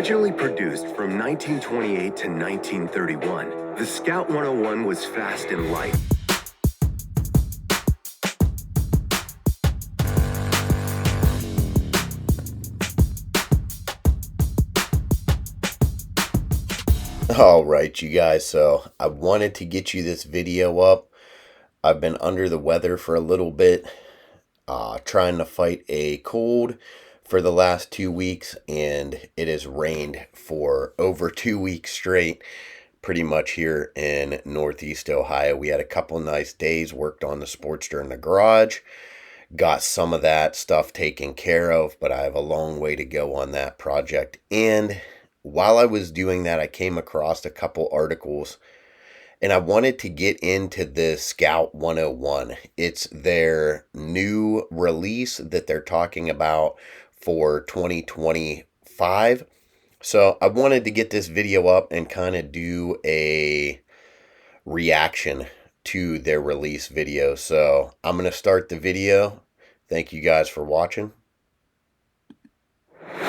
Originally produced from 1928 to 1931, the Scout 101 was fast and light. All right, you guys, so I wanted to get you this video up. I've been under the weather for a little bit, trying to fight a cold for the last 2 weeks, and it has rained for over 2 weeks straight, pretty much here in Northeast Ohio. We had a couple nice days, worked on the Sportster in the garage, got some of that stuff taken care of, but I have a long way to go on that project. And while I was doing that, I came across a couple articles, and I wanted to get into the Scout 101. It's their new release that they're talking about for 2025. So I wanted to get this video up and kind of do a reaction to their release video. So I'm going to start the video. Thank you guys for watching.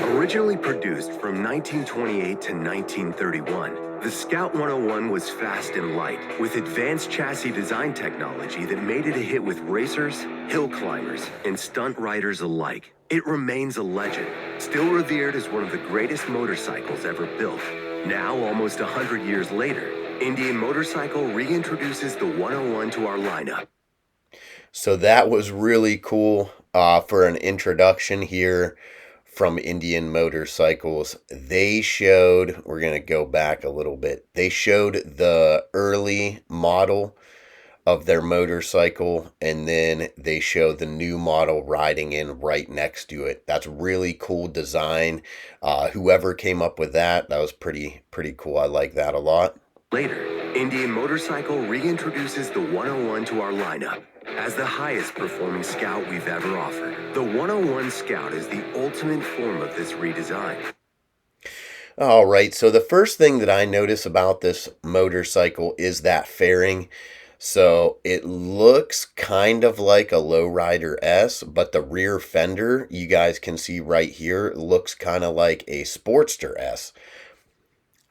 Originally produced from 1928 to 1931, the Scout 101 was fast and light, with advanced chassis design technology that made it a hit with racers, hill climbers, and stunt riders alike. It remains a legend, still revered as one of the greatest motorcycles ever built. Now, almost 100 years later, Indian Motorcycle reintroduces the 101 to our lineup. So that was really cool for an introduction here from Indian Motorcycles. They showed, we're going to go back a little bit, they showed the early model of their motorcycle, and then they show the new model riding in right next to it. That's really cool design. Whoever came up with that was pretty cool. I like that a lot. Later, Indian Motorcycle reintroduces the 101 to our lineup. As the highest performing Scout we've ever offered, the 101 Scout is the ultimate form of this redesign. All right, so the first thing that I notice about this motorcycle is that fairing. So it looks kind of like a Lowrider S, but the rear fender, you guys can see right here, looks kind of like a Sportster S.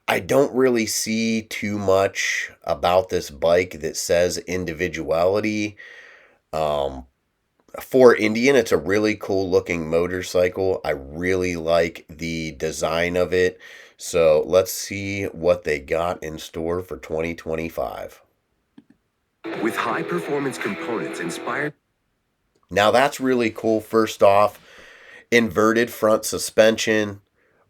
I don't really see too much about this bike that says individuality. For Indian, it's a really cool looking motorcycle. I really like the design of it. So let's see what they got in store for 2025. With high performance components inspired. Now that's really cool. First off, inverted front suspension,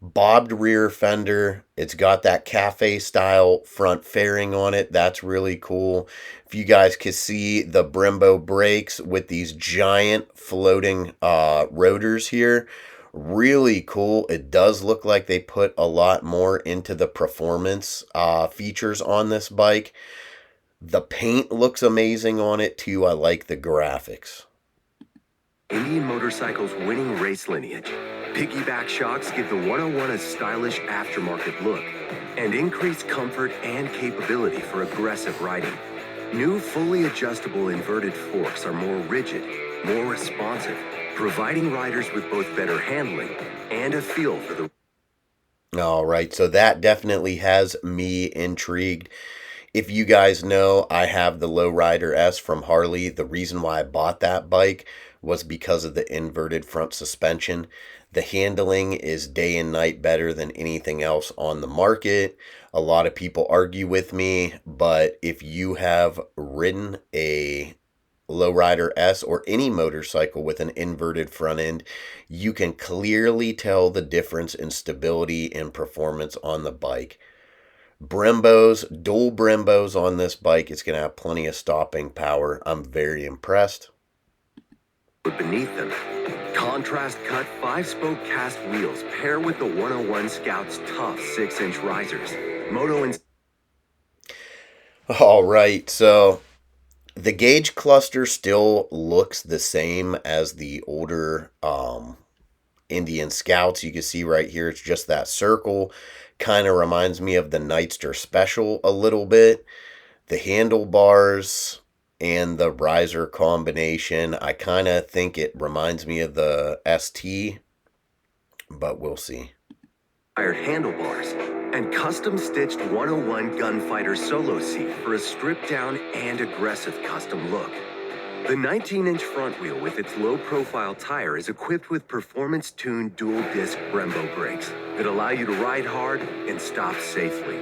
bobbed rear fender. It's got that cafe style front fairing on it. That's really cool. If you guys can see the Brembo brakes with these giant floating rotors here, really cool. It does look like they put a lot more into the performance features on this bike. The paint looks amazing on it too. I like the graphics. Indian Motorcycle's winning race lineage. Piggyback shocks give the 101 a stylish aftermarket look and increased comfort and capability for aggressive riding. New fully adjustable inverted forks are more rigid, more responsive, providing riders with both better handling and a feel for the... All right, so that definitely has me intrigued. If you guys know, I have the Lowrider S from Harley. The reason why I bought that bike was because of the inverted front suspension. The handling is day and night better than anything else on the market. A lot of people argue with me, but if you have ridden a Lowrider S or any motorcycle with an inverted front end, you can clearly tell the difference in stability and performance on the bike. Brembos, dual Brembos on this bike. It's going to have plenty of stopping power. I'm very impressed. Beneath them, contrast cut 5-spoke cast wheels pair with the 101 Scout's tough 6-inch risers. All right, so the gauge cluster still looks the same as the older Indian Scouts. You can see right here, it's just that circle. Kind of reminds me of the Nightster Special a little bit. The handlebars and the riser combination, I kind of think it reminds me of the ST, but we'll see. iron handlebars, and custom-stitched 101 gunfighter solo seat for a stripped-down and aggressive custom look. The 19-inch front wheel with its low-profile tire is equipped with performance-tuned dual-disc Brembo brakes that allow you to ride hard and stop safely.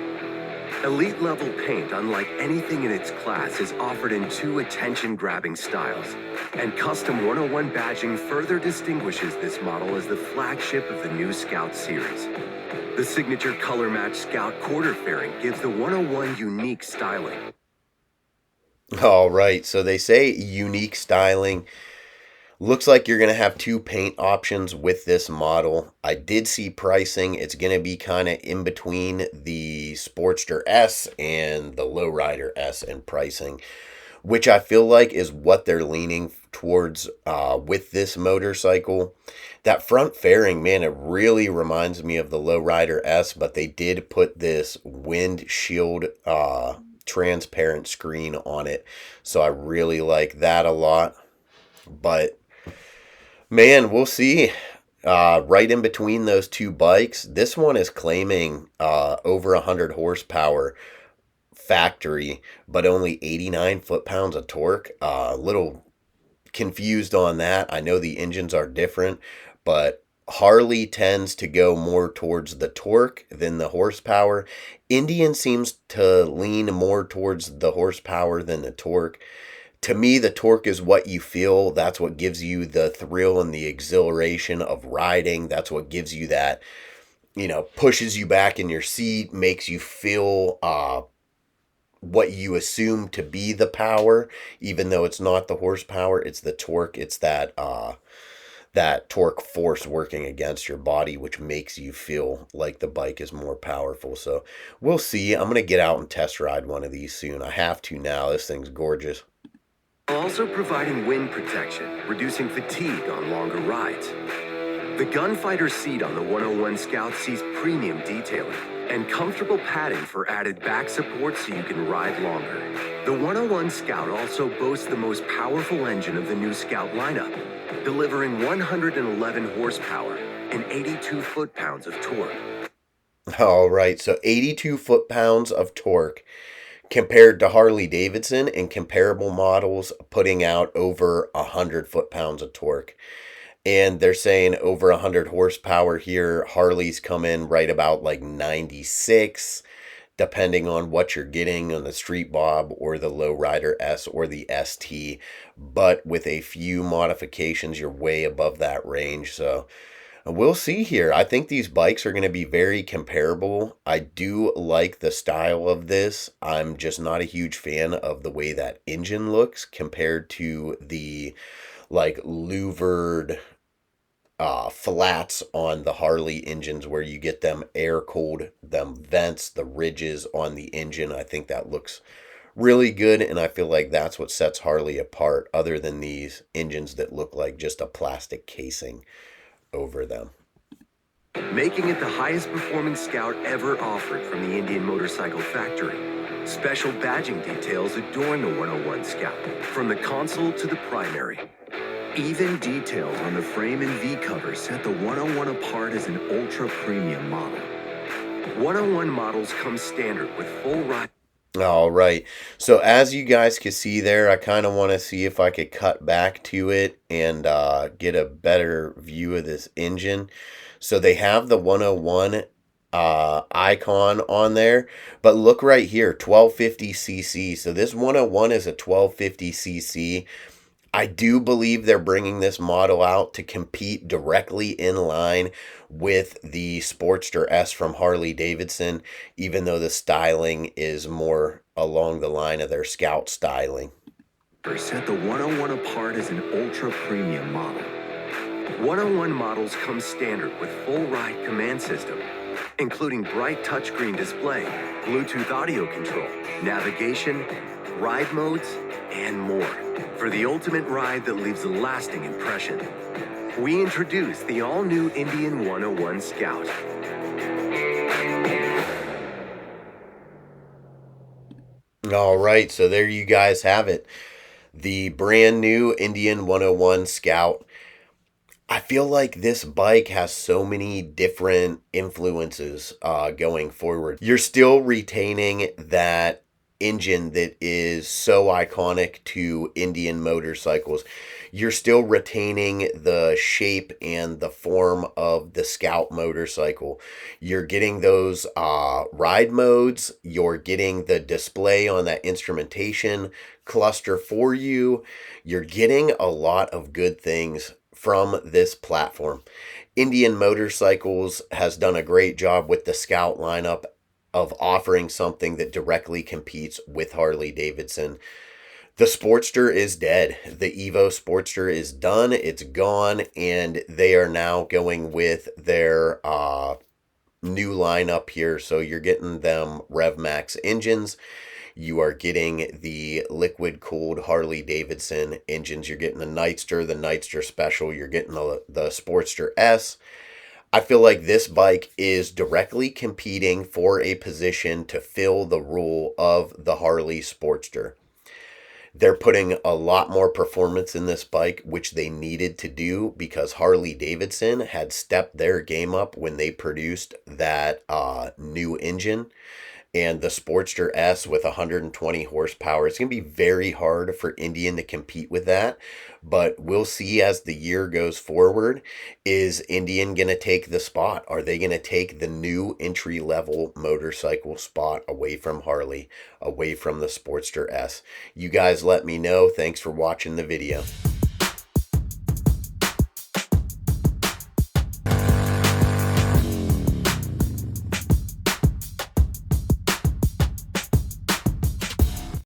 Elite-level paint, unlike anything in its class, is offered in 2 attention-grabbing styles, and custom 101 badging further distinguishes this model as the flagship of the new Scout series. The signature color-matched Scout quarter fairing gives the 101 unique styling. All right, so they say unique styling. Looks like you're going to have 2 paint options with this model. I did see pricing. It's going to be kind of in between the Sportster S and the Lowrider S in pricing, which I feel like is what they're leaning towards with this motorcycle. That front fairing, man, it really reminds me of the Lowrider S, but they did put this windshield transparent screen on it, so I really like that a lot. But man, we'll see. Right in between those 2 bikes, this one is claiming over 100 horsepower factory, but only 89 foot-pounds of torque. A little confused on that. I know the engines are different, but Harley tends to go more towards the torque than the horsepower. Indian seems to lean more towards the horsepower than the torque. To me, the torque is what you feel. That's what gives you the thrill and the exhilaration of riding. That's what gives you that, pushes you back in your seat, makes you feel what you assume to be the power, even though it's not the horsepower. It's the torque. It's that torque force working against your body, which makes you feel like the bike is more powerful. So we'll see. I'm going to get out and test ride one of these soon. I have to now. This thing's gorgeous. Also providing wind protection, reducing fatigue on longer rides. The gunfighter seat on the 101 Scout sees premium detailing and comfortable padding for added back support so you can ride longer. The 101 Scout also boasts the most powerful engine of the new Scout lineup, delivering 111 horsepower and 82 foot-pounds of torque. All right, so 82 foot-pounds of torque compared to Harley-Davidson and comparable models putting out over 100 foot-pounds of torque. And they're saying over 100 horsepower here. Harleys come in right about like 96, depending on what you're getting on the Street Bob or the Lowrider S or the ST. But with a few modifications, you're way above that range. So we'll see here. I think these bikes are going to be very comparable. I do like the style of this. I'm just not a huge fan of the way that engine looks compared to the like louvered flats on the Harley engines where you get them air cooled, them vents, the ridges on the engine. I think that looks really good, and I feel like that's what sets Harley apart, other than these engines that look like just a plastic casing over them. Making it the highest performing Scout ever offered from the Indian Motorcycle Factory. Special badging details adorn the 101 Scout, from the console to the primary. Even details on the frame and V-cover set the 101 apart as an ultra-premium model. 101 models come standard with full ride. All right, so as you guys can see there, I kind of want to see if I could cut back to it and get a better view of this engine. So they have the 101 icon on there, but look right here, 1250cc. So this 101 is a 1250cc. I do believe they're bringing this model out to compete directly in line with the Sportster S from Harley-Davidson, even though the styling is more along the line of their Scout styling. Set the 101 apart as an ultra-premium model. 101 models come standard with full ride command system, including bright touchscreen display, Bluetooth audio control, navigation, ride modes, and more. For the ultimate ride that leaves a lasting impression, we introduce the all-new Indian 101 Scout. All right, so there you guys have it. The brand new Indian 101 Scout. I feel like this bike has so many different influences going forward. You're still retaining that engine that is so iconic to Indian motorcycles. You're still retaining the shape and the form of the Scout motorcycle. You're getting those ride modes. You're getting the display on that instrumentation cluster for you. You're getting a lot of good things from this platform. Indian Motorcycles has done a great job with the Scout lineup of offering something that directly competes with Harley Davidson. The Sportster is dead. The Evo Sportster is done. It's gone, and they are now going with their new lineup here. So you're getting them RevMax engines. You are getting the liquid cooled Harley Davidson engines. You're getting the Nightster Special. You're getting the Sportster S. I feel like this bike is directly competing for a position to fill the role of the Harley Sportster. They're putting a lot more performance in this bike, which they needed to do because Harley Davidson had stepped their game up when they produced that new engine. And the Sportster S with 120 horsepower. It's going to be very hard for Indian to compete with that. But we'll see as the year goes forward. Is Indian going to take the spot? Are they going to take the new entry-level motorcycle spot away from Harley, away from the Sportster S? You guys let me know. Thanks for watching the video.